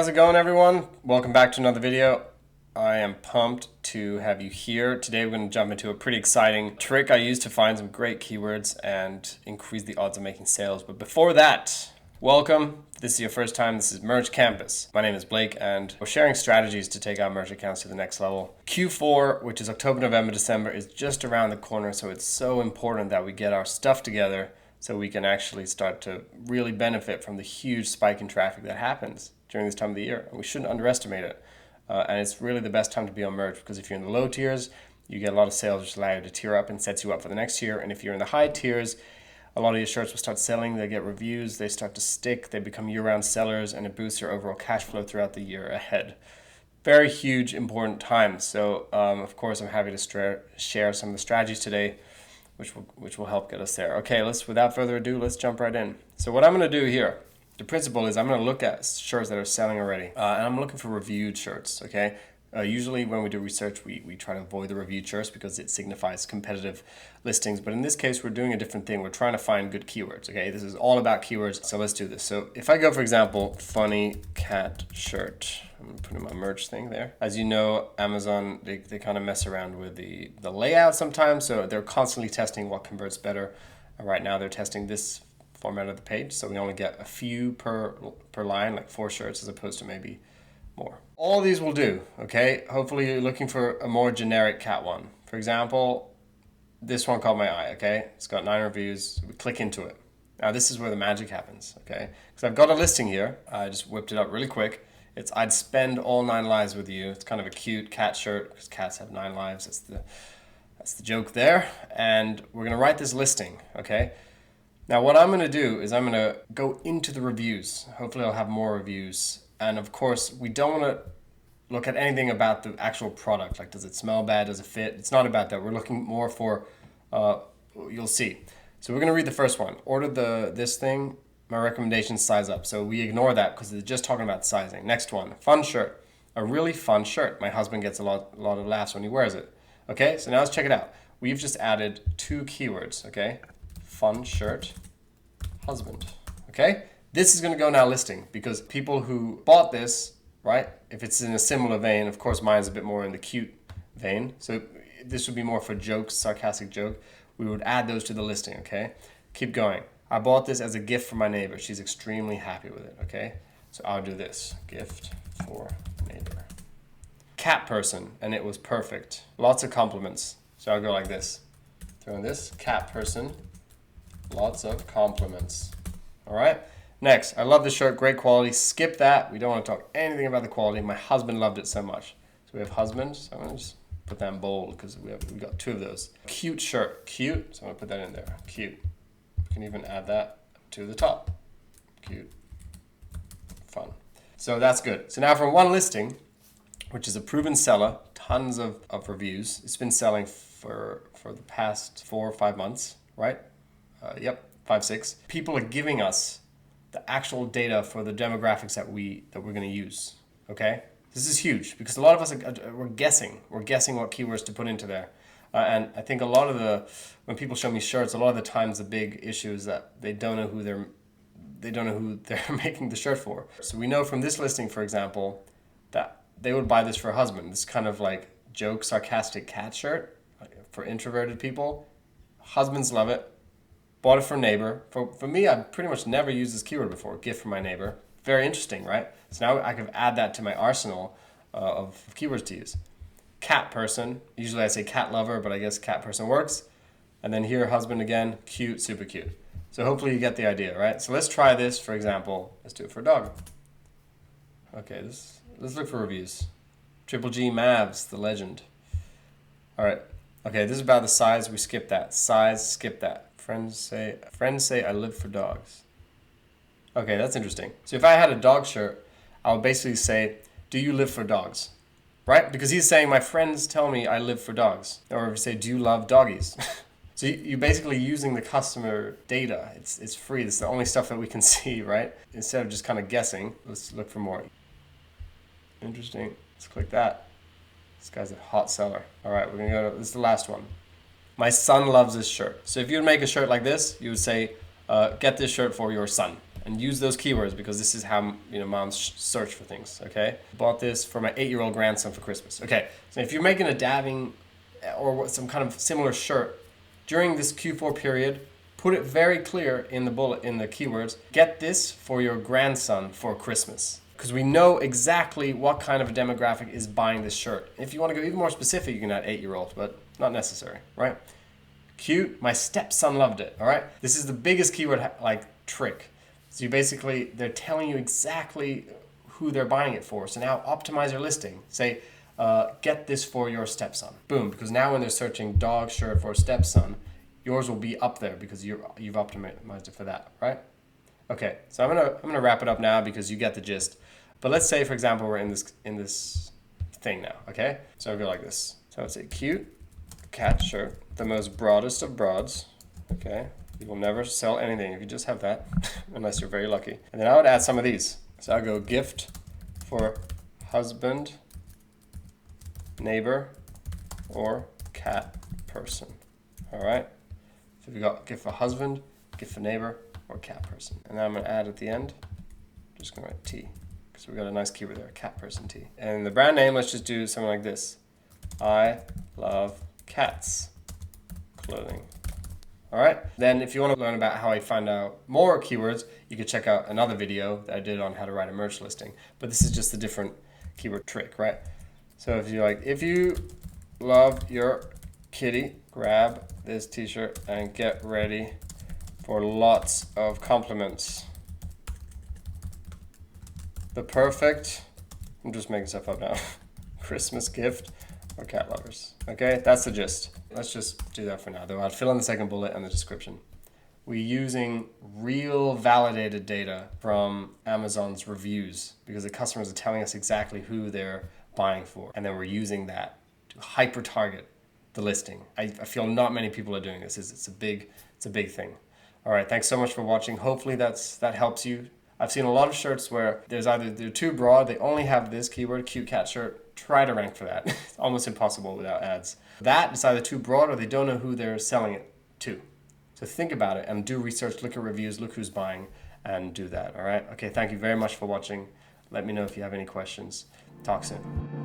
How's it going, everyone? Welcome back to another video. I am pumped to have you here. Today we're going to jump into a pretty exciting trick I use to find some great keywords and increase the odds of making sales. But before that, welcome. If this is your first time, this is Merch Campus. My name is Blake and we're sharing strategies to take our merch accounts to the next level. Q4, which is October, November, December, is just around the corner, so it's so important that we get our stuff together so we can actually start to really benefit from the huge spike in traffic that happens during this time of the year. And we shouldn't underestimate it. And it's really the best time to be on merch because if you're in the low tiers, you get a lot of sales, which allow you to tier up and sets you up for the next tier. And if you're in the high tiers, a lot of your shirts will start selling, they get reviews, they start to stick, they become year-round sellers, and it boosts your overall cash flow throughout the year ahead. Very huge, important time. So, of course, I'm happy to share some of the strategies today, which will help get us there. Okay, without further ado, let's jump right in. So what I'm going to do here, the principle is I'm going to look at shirts that are selling already, and I'm looking for reviewed shirts, okay? Usually when we do research, we try to avoid the reviewed shirts because it signifies competitive listings. But in this case, we're doing a different thing. We're trying to find good keywords, okay? This is all about keywords, so let's do this. So if I go, for example, funny cat shirt, I'm going to put in my merch thing there. As you know, Amazon, they kind of mess around with the layout sometimes, so they're constantly testing what converts better. And right now they're testing this format of the page, so we only get a few per line, like 4 shirts as opposed to maybe more. All these will do, okay? Hopefully you're looking for a more generic cat one. For example, this one caught my eye, okay? It's got 9 reviews, so we click into it. Now this is where the magic happens, okay? Because I've got a listing here, I just whipped it up really quick. It's I'd spend all 9 lives with you. It's kind of a cute cat shirt because cats have 9 lives. That's the joke there. And we're gonna write this listing, okay? Now what I'm going to do is I'm going to go into the reviews. Hopefully I'll have more reviews. And of course, we don't want to look at anything about the actual product. Like, does it smell bad? Does it fit? It's not about that. We're looking more for, you'll see. So we're going to read the first one. Order this thing. My recommendation, size up. So we ignore that because it's just talking about sizing. Next one, fun shirt. A really fun shirt. My husband gets a lot of laughs when he wears it. Okay, so now let's check it out. We've just added 2 keywords, okay? Fun shirt, husband. Okay, this is going to go now listing because people who bought this, right, if it's in a similar vein, of course mine's a bit more in the cute vein, so this would be more for jokes, sarcastic joke, we would add those to the listing. Okay, keep going. I bought this as a gift for my neighbor. She's extremely happy with it. Okay, so I'll do this, gift for neighbor. Cat person, and it was perfect. Lots of compliments. So I'll go like this, throw in this, cat person. Lots of compliments. All right. Next, I love the shirt. Great quality. Skip that. We don't want to talk anything about the quality. My husband loved it so much. So we have husband. So I'm going to just put that in bold because we got 2 of those. Cute shirt. Cute. So I'm going to put that in there. Cute. We can even add that to the top. Cute. Fun. So that's good. So now from one listing, which is a proven seller, tons of reviews. It's been selling for the past 4 or 5 months, right? 5, 6. People are giving us the actual data for the demographics that we're going to use. Okay, this is huge because a lot of us we're guessing what keywords to put into there, and I think a lot of when people show me shirts, a lot of the times the big issue is that they don't know who they're making the shirt for. So we know from this listing, for example, that they would buy this for a husband. This kind of like joke, sarcastic cat shirt for introverted people. Husbands love it. Bought it for a neighbor. For me, I've pretty much never used this keyword before. Gift for my neighbor. Very interesting, right? So now I can add that to my arsenal of keywords to use. Cat person. Usually I say cat lover, but I guess cat person works. And then here, husband again. Cute, super cute. So hopefully you get the idea, right? So let's try this, for example. Let's do it for a dog. Okay, let's look for reviews. Triple G Mavs, the legend. All right. Okay, this is about the size. We skip that. Size, skip that. Friends say I live for dogs. Okay, that's interesting. So if I had a dog shirt, I would basically say, do you live for dogs? Right? Because he's saying my friends tell me I live for dogs. Or if you say, do you love doggies? So you're basically using the customer data. It's free. It's the only stuff that we can see, right? Instead of just kind of guessing, let's look for more. Interesting. Let's click that. This guy's a hot seller. All right, we're gonna go to, this is the last one. My son loves this shirt. So if you would make a shirt like this, you would say, get this shirt for your son. and use those keywords because this is how moms search for things. Okay, bought this for my 8-year-old grandson for Christmas. Okay, so if you're making a dabbing or some kind of similar shirt during this Q4 period, put it very clear in the bullet, in the keywords, get this for your grandson for Christmas. Because we know exactly what kind of a demographic is buying this shirt. If you want to go even more specific, you can add 8-year-olds, but not necessary, right? Cute, my stepson loved it, all right? This is the biggest keyword trick. So they're telling you exactly who they're buying it for. So now optimize your listing. Say, get this for your stepson. Boom, because now when they're searching dog shirt for stepson, yours will be up there because you've optimized it for that, right? Okay, so I'm gonna wrap it up now because you get the gist. But let's say, for example, we're in this thing now, okay? So I'll go like this. So I would say cute cat shirt, the most broadest of broads, okay? You will never sell anything if you just have that, unless you're very lucky. And then I would add some of these. So I'll go gift for husband, neighbor, or cat person, all right? So we got gift for husband, gift for neighbor, or cat person. And then I'm gonna add at the end, just gonna write T, because we got a nice keyword there, cat person T. And the brand name, let's just do something like this. I love cats clothing. All right, then if you want to learn about how I find out more keywords, you could check out another video that I did on how to write a merch listing. But this is just a different keyword trick, right? So if you love your kitty, grab this t-shirt and get ready for lots of compliments. The perfect, I'm just making stuff up now, Christmas gift for cat lovers. Okay, that's the gist. Let's just do that for now, though. I'll fill in the second bullet and the description. We're using real validated data from Amazon's reviews because the customers are telling us exactly who they're buying for. And then we're using that to hyper target the listing. I feel not many people are doing this. It's a big thing. All right, thanks so much for watching. Hopefully that helps you. I've seen a lot of shirts where they're too broad, they only have this keyword, cute cat shirt. Try to rank for that. It's almost impossible without ads. That is either too broad or they don't know who they're selling it to. So think about it and do research, look at reviews, look who's buying, and do that, all right? Okay, thank you very much for watching. Let me know if you have any questions. Talk soon.